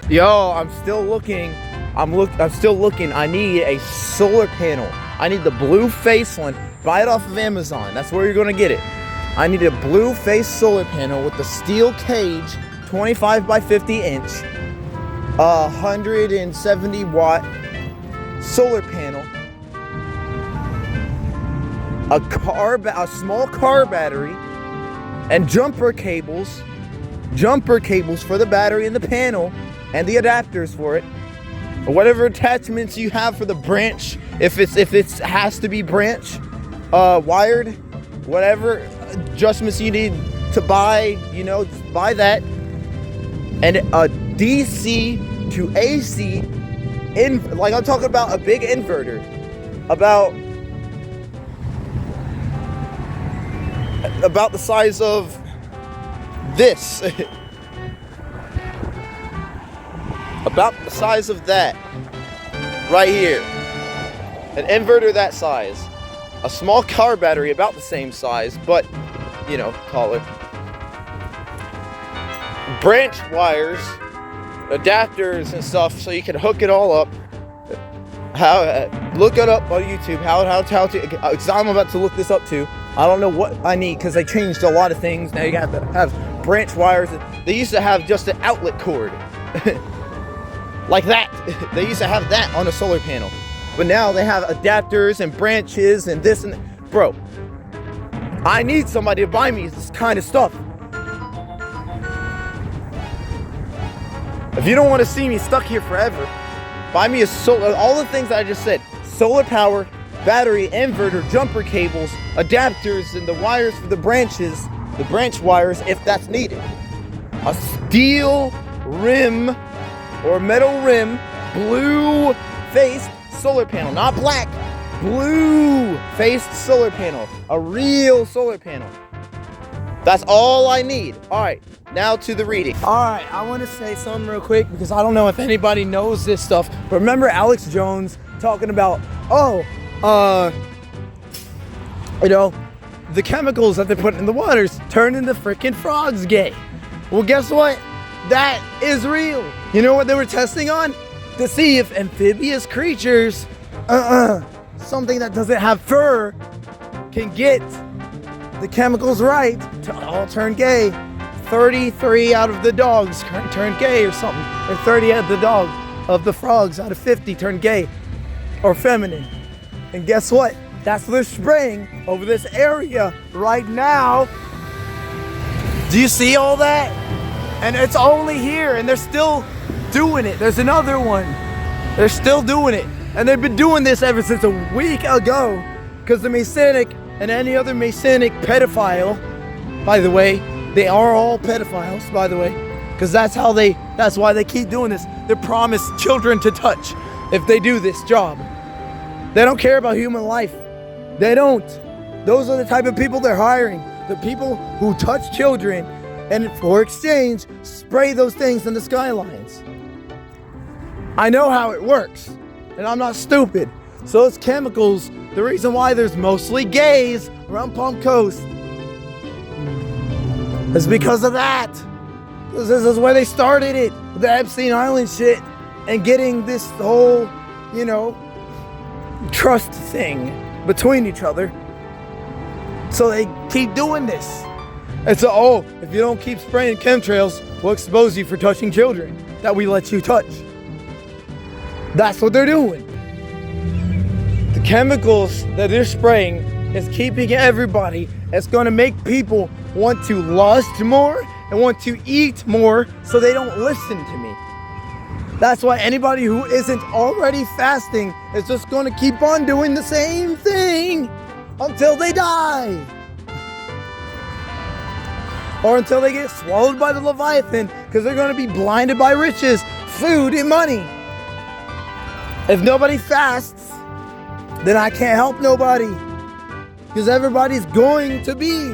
Yo, I'm still looking. I'm still looking. I need a solar panel. I need the blue face one. Buy it off of Amazon. That's where you're gonna get it. I need a blue face solar panel with the steel cage, 25 by 50 inch, 170 watt solar panel, a small car battery, and jumper cables for the battery and the panel, and the adapters for it, or whatever attachments you have for the branch. If it has to be branch wired, whatever adjustments you need to buy, just buy that. And a DC to AC like I'm talking about a big inverter, about the size of this. About the size of that right here. An inverter that size. A small car battery about the same size, but taller. Branch wires, adapters and stuff, so you can hook it all up. Look it up on YouTube. How to? Because I'm about to look this up too. I don't know what I need because they changed a lot of things. Now you got to have branch wires. They used to have just an outlet cord, like that. They used to have that on a solar panel, but now they have adapters and branches and this and that. Bro, I need somebody to buy me this kind of stuff. If you don't want to see me stuck here forever, buy me a solar. All the things that I just said: solar power, battery, inverter, jumper cables, adapters, and the wires for the branches, the branch wires if that's needed. A steel rim or metal rim, blue faced solar panel, not black, blue faced solar panel, a real solar panel. That's all I need. All right, now to the reading. All right, I want to say something real quick because I don't know if anybody knows this stuff, but remember Alex Jones talking about, the chemicals that they put in the waters turning the freaking frogs gay. Well, guess what? That is real. You know what they were testing on? To see if amphibious creatures, something that doesn't have fur, can get the chemicals right to all turn gay. 33 out of the dogs turned gay or something. Or 30 out of the frogs out of 50 turned gay or feminine. And guess what? That's what they're spraying over this area right now. Do you see all that? And it's only here, and they're still doing it. There's another one. They're still doing it. And they've been doing this ever since a week ago. Because the Masonic and any other Masonic pedophile, by the way, they are all pedophiles, by the way. Because that's why they keep doing this. They're promised children to touch if they do this job. They don't care about human life. They don't. Those are the type of people they're hiring. The people who touch children and for exchange spray those things in the skylines. I know how it works, and I'm not stupid. So those chemicals, the reason why there's mostly gays around Palm Coast is because of that. Because this is where they started it, with the Epstein Island shit, and getting this whole, trust thing between each other. So they keep doing this. And so, if you don't keep spraying chemtrails, we'll expose you for touching children that we let you touch. That's what they're doing. The chemicals that they're spraying is keeping everybody. It's going to make people want to lust more and want to eat more so they don't listen to me. That's why anybody who isn't already fasting is just going to keep on doing the same thing until they die. Or until they get swallowed by the Leviathan, because they're going to be blinded by riches, food, and money. If nobody fasts, then I can't help nobody. Because everybody's going to be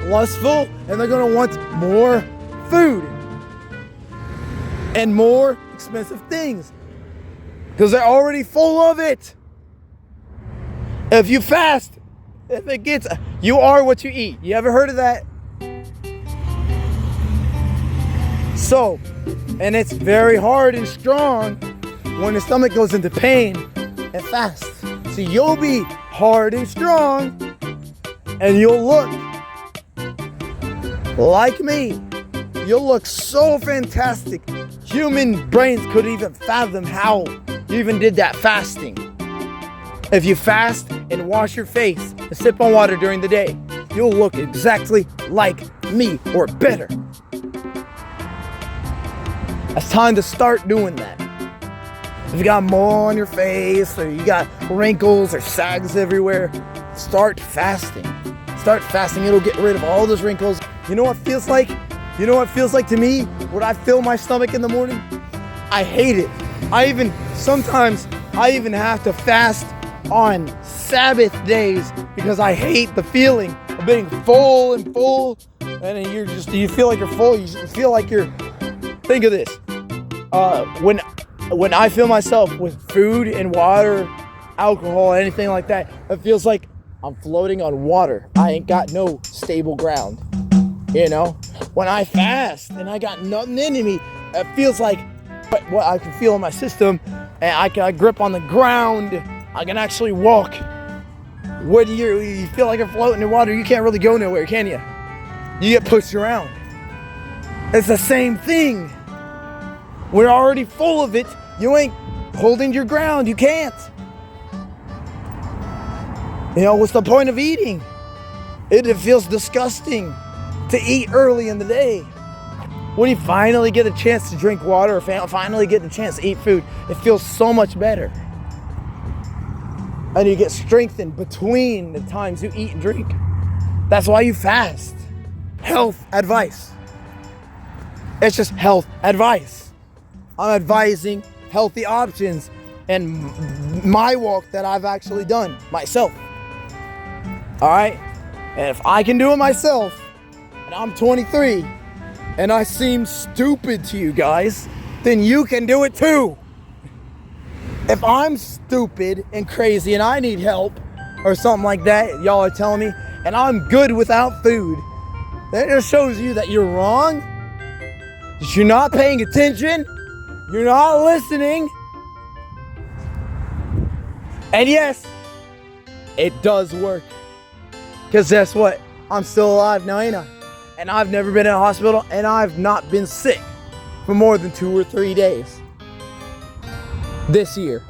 lustful, and they're going to want more food. And more expensive things. Because they're already full of it. If you fast, you are what you eat. You ever heard of that? So, And it's very hard and strong when the stomach goes into pain and fast. So you'll be hard and strong and you'll look like me. You'll look so fantastic. Human brains couldn't even fathom how you even did that fasting. If you fast and wash your face and sip on water during the day, you'll look exactly like me or better. It's time to start doing that. If you got mole on your face or you got wrinkles or sags everywhere, start fasting. Start fasting. It'll get rid of all those wrinkles. You know what it feels like? You know what it feels like to me when I feel my stomach in the morning? I hate it. Sometimes I even have to fast on Sabbath days because I hate the feeling of being full and you feel like you're full. You feel like you're, think of this. When I feel myself with food and water, alcohol, anything like that, it feels like I'm floating on water. I ain't got no stable ground. You know, when I fast and I got nothing in me, it feels like what I can feel in my system, and I grip on the ground. I can actually walk. When you feel like you're floating in water, you can't really go nowhere, can you? You get pushed around. It's the same thing. We're already full of it. You ain't holding your ground. You can't. You know, what's the point of eating? It feels disgusting to eat early in the day. When you finally get a chance to drink water or finally get the chance to eat food, it feels so much better. And you get strengthened between the times you eat and drink. That's why you fast. Health advice. It's just health advice. I'm advising healthy options and my walk that I've actually done myself. All right? And if I can do it myself, and I'm 23, and I seem stupid to you guys, then you can do it too. If I'm stupid and crazy and I need help or something like that, y'all are telling me, and I'm good without food, that just shows you that you're wrong, that you're not paying attention, you're not listening. And yes, it does work. Because guess what? I'm still alive now, ain't I? And I've never been in a hospital, and I've not been sick for more than 2 or 3 days this year.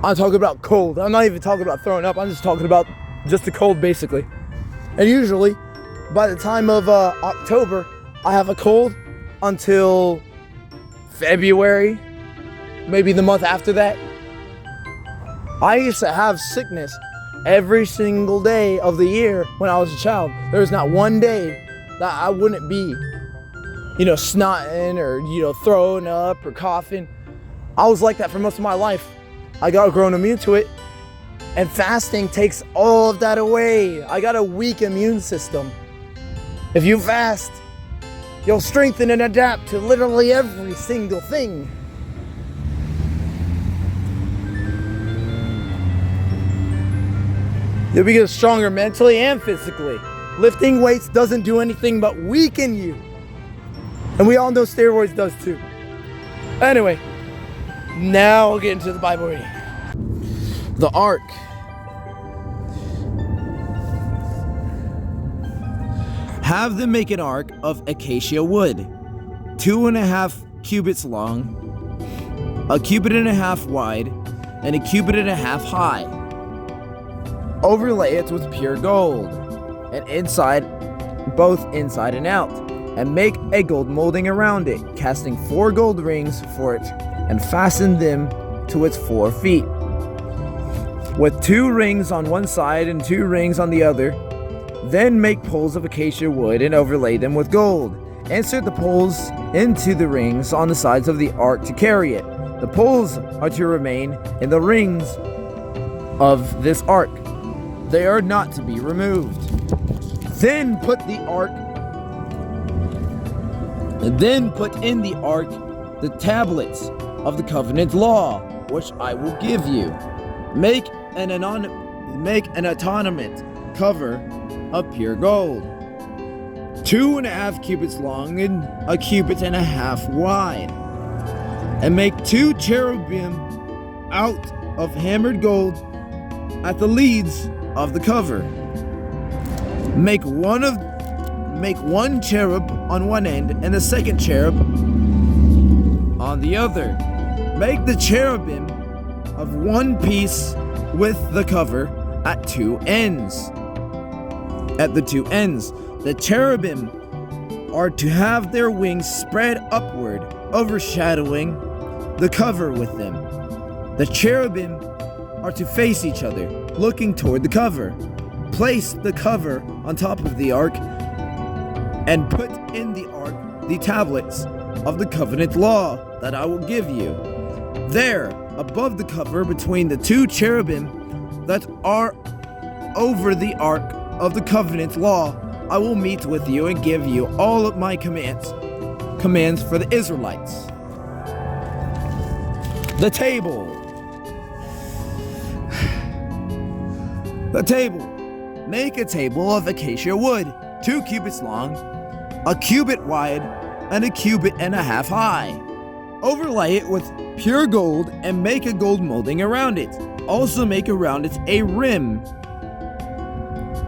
I'm talking about cold. I'm not even talking about throwing up. I'm just talking about just the cold, basically. And usually, by the time of October, I have a cold until February, maybe the month after that. I used to have sickness every single day of the year when I was a child. There was not one day that I wouldn't be, snotting or, throwing up or coughing. I was like that for most of my life. I got grown immune to it, and fasting takes all of that away. I got a weak immune system. If you fast, you'll strengthen and adapt to literally every single thing. You'll be stronger mentally and physically. Lifting weights doesn't do anything but weaken you. And we all know steroids does too. Anyway, now we'll get into the Bible reading. The Ark. Have them make an ark of acacia wood, 2.5 cubits long, 1.5 cubits wide, and 1.5 cubits high. Overlay it with pure gold, and both inside and out, and make a gold molding around it, casting 4 gold rings for it, and fasten them to its 4 feet, with 2 rings on one side and 2 rings on the other. Then make poles of acacia wood and overlay them with gold. Insert the poles into the rings on the sides of the ark to carry it. The poles are to remain in the rings of this ark. They are not to be removed. Then put in the ark the tablets of the covenant law, which I will give you. Make an atonement cover of pure gold. 2.5 cubits long and 1.5 cubits wide. And make 2 cherubim out of hammered gold at the leads of the cover. Make one cherub on one end and the second cherub on the other. Make the cherubim of one piece with the cover at the two ends. The cherubim are to have their wings spread upward, overshadowing the cover with them. The cherubim are to face each other, looking toward the cover. Place the cover on top of the ark and put in the ark the tablets of the covenant law that I will give you. There, above the cover, between the 2 cherubim that are over the ark of the covenant law, I will meet with you and give you all of my commands for the Israelites. The table. The table. Make a table of acacia wood, 2 cubits long, 1 cubit wide, and 1.5 cubits high. Overlay it with pure gold and make a gold molding around it. Also make around it a rim,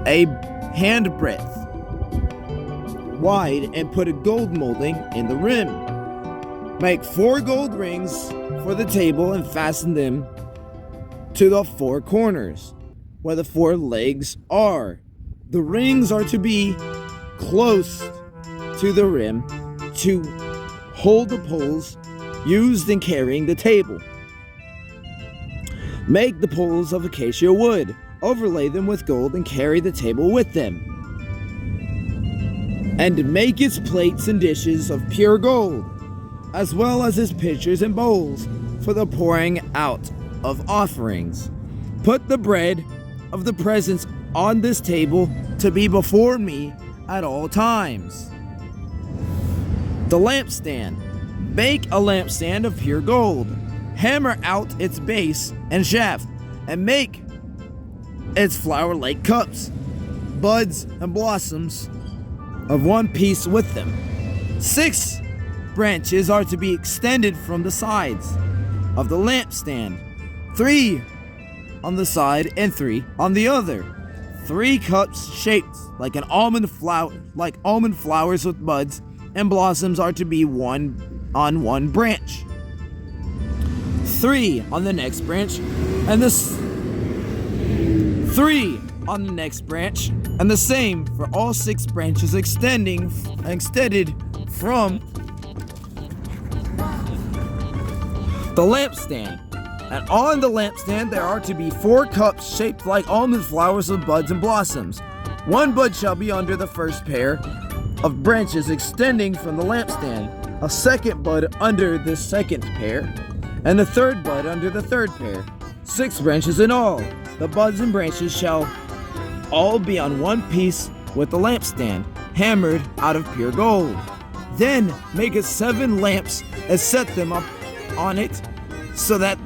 a handbreadth wide, and put a gold molding in the rim. Make 4 gold rings for the table and fasten them to the 4 corners where the 4 legs are. The rings are to be close to the rim to hold the poles used in carrying the table. Make the poles of acacia wood, overlay them with gold, and carry the table with them. And make its plates and dishes of pure gold, as well as its pitchers and bowls for the pouring out of offerings. Put the bread of the presence on this table to be before me at all times. The lampstand. Make a lampstand of pure gold. Hammer out its base and shaft, and make its flower-like cups, buds, and blossoms of one piece with them. 6 branches are to be extended from the sides of the lampstand, 3 on the side and 3 on the other. 3 cups shaped like almond flowers with buds and blossoms are to be one on one branch, 3 on the next branch, and 3 on the next branch, and the same for all 6 branches extended from the lampstand. And on the lampstand there are to be 4 cups shaped like almond flowers with buds and blossoms. 1 bud shall be under the first pair of branches extending from the lampstand, a second bud under the second pair, and the third bud under the third pair. 6 branches in all. The buds and branches shall all be on one piece with the lampstand, hammered out of pure gold. Then make it 7 lamps and set them up on it so that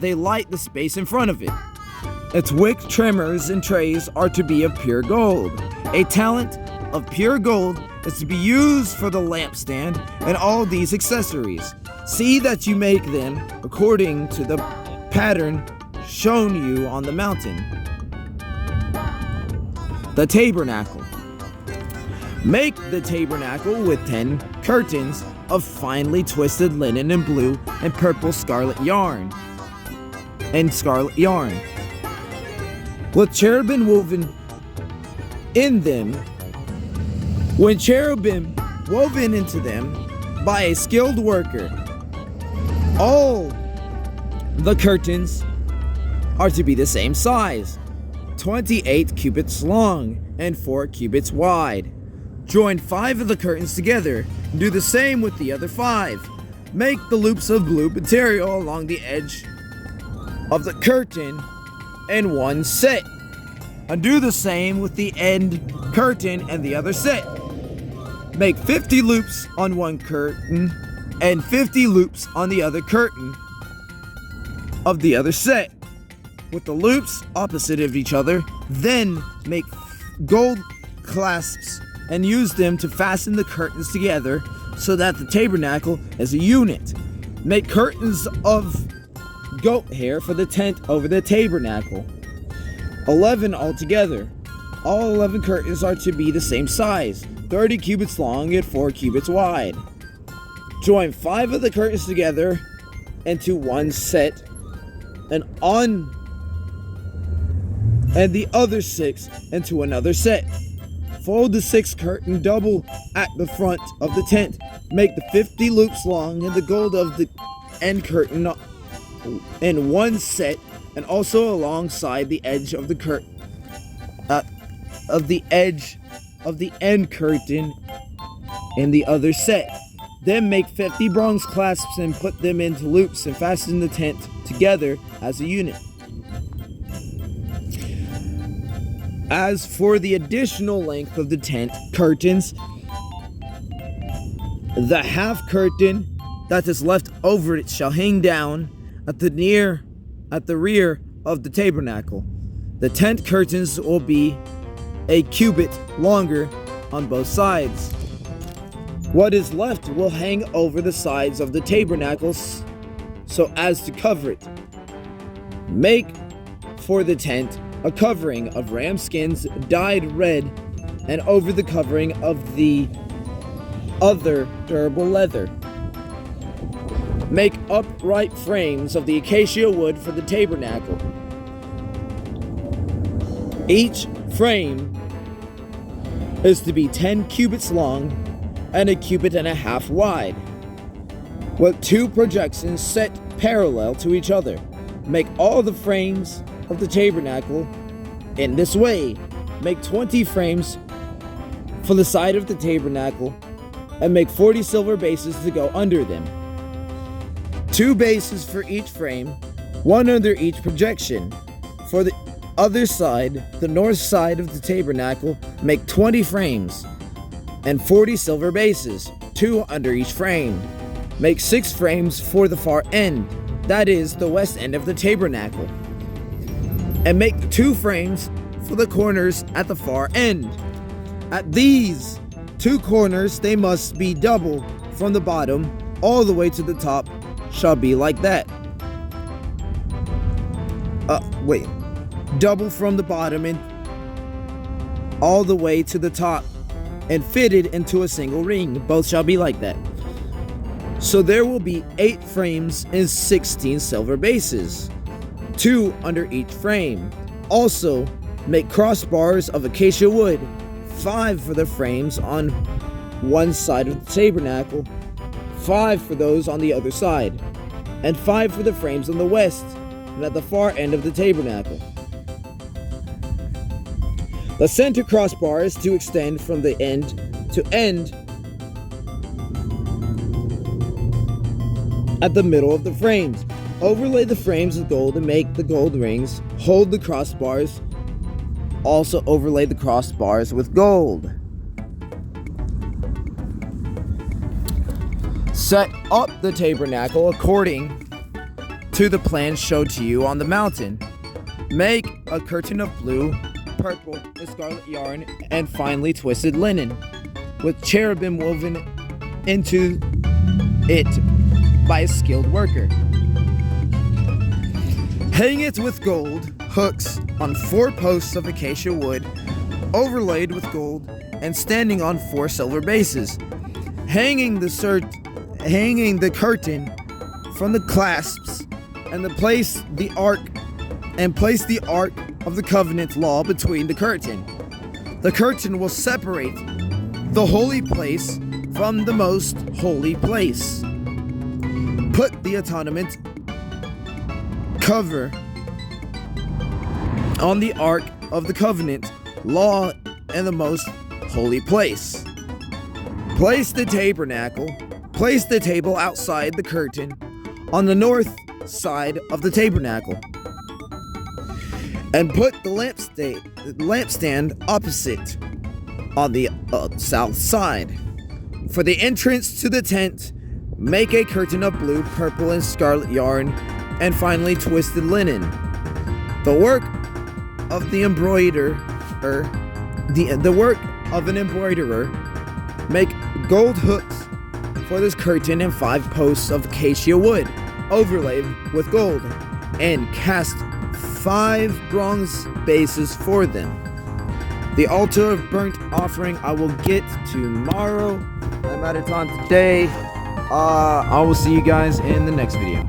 they light the space in front of it. Its wick trimmers and trays are to be of pure gold. A talent of pure gold is to be used for the lampstand and all these accessories. See that you make them according to the pattern shown you on the mountain. The tabernacle. Make the tabernacle with 10 curtains of finely twisted linen and blue and purple scarlet yarn, with cherubim woven in them. When cherubim woven into them by a skilled worker, all the curtains are to be the same size, 28 cubits long and 4 cubits wide. Join 5 of the curtains together and do the same with the other 5. Make the loops of blue material along the edge of the curtain in one set, and do the same with the end curtain and the other set. Make 50 loops on one curtain and 50 loops on the other curtain of the other set, with the loops opposite of each other. Then make gold clasps and use them to fasten the curtains together so that the tabernacle is a unit. Make curtains of goat hair for the tent over the tabernacle. 11 altogether. All 11 curtains are to be the same size, 30 cubits long and 4 cubits wide. Join 5 of the curtains together into one set, and the other 6 into another set. Fold the 6th curtain double at the front of the tent. Make the 50 loops long and the gold of the end curtain in one set, and also alongside the edge of the curtain of the edge of the end curtain in the other set. Then make 50 bronze clasps and put them into loops and fasten the tent together as a unit. As for the additional length of the tent curtains, the half curtain that is left over it shall hang down at the rear of the tabernacle. The tent curtains will be a cubit longer on both sides. What is left will hang over the sides of the tabernacles so as to cover it. Make for the tent a covering of ram skins dyed red, and over the covering of the other durable leather. Make upright frames of the acacia wood for the tabernacle. Each frame is to be 10 cubits long and a cubit and a half wide, with 2 projections set parallel to each other. Make all the frames of the tabernacle in this way. Make 20 frames for the side of the tabernacle, and make 40 silver bases to go under them. 2 bases for each frame, 1 under each projection. For the other side, the north side of the tabernacle, make 20 frames and 40 silver bases, 2 under each frame. Make 6 frames for the far end, that is, the west end of the tabernacle. And make 2 frames for the corners at the far end. At these 2 corners, they must be double from the bottom all the way to the top, shall be like that. Double from the bottom and all the way to the top, and fitted into a single ring. Both shall be like that. So there will be 8 frames and 16 silver bases, 2 under each frame. Also, make crossbars of acacia wood, 5 for the frames on one side of the tabernacle, 5 for those on the other side, and 5 for the frames on the west and at the far end of the tabernacle. The center crossbar is to extend from the end to end at the middle of the frames. Overlay the frames with gold and make the gold rings. Hold the crossbars. Also overlay the crossbars with gold. Set up the tabernacle according to the plan showed to you on the mountain. Make a curtain of blue, purple, and scarlet yarn and finely twisted linen, with cherubim woven into it by a skilled worker. Hang it with gold hooks on 4 posts of acacia wood, overlaid with gold, and standing on 4 silver bases. Hanging the curtain from the clasps, and place the ark of the covenant law between the curtain. The curtain will separate the holy place from the most holy place. Put the atonement cover on the ark of the covenant law in the most holy place. Place the table outside the curtain on the north side of the tabernacle, and put the lampstand opposite on the south side. For the entrance to the tent, make a curtain of blue, purple, and scarlet yarn, and finely twisted linen. The work of the embroiderer the work of an embroiderer. Make gold hooks for this curtain and 5 posts of acacia wood, overlaid with gold, and cast 5 bronze bases for them. The altar of burnt offering I will get tomorrow. I'm out of time today. I will see you guys in the next video.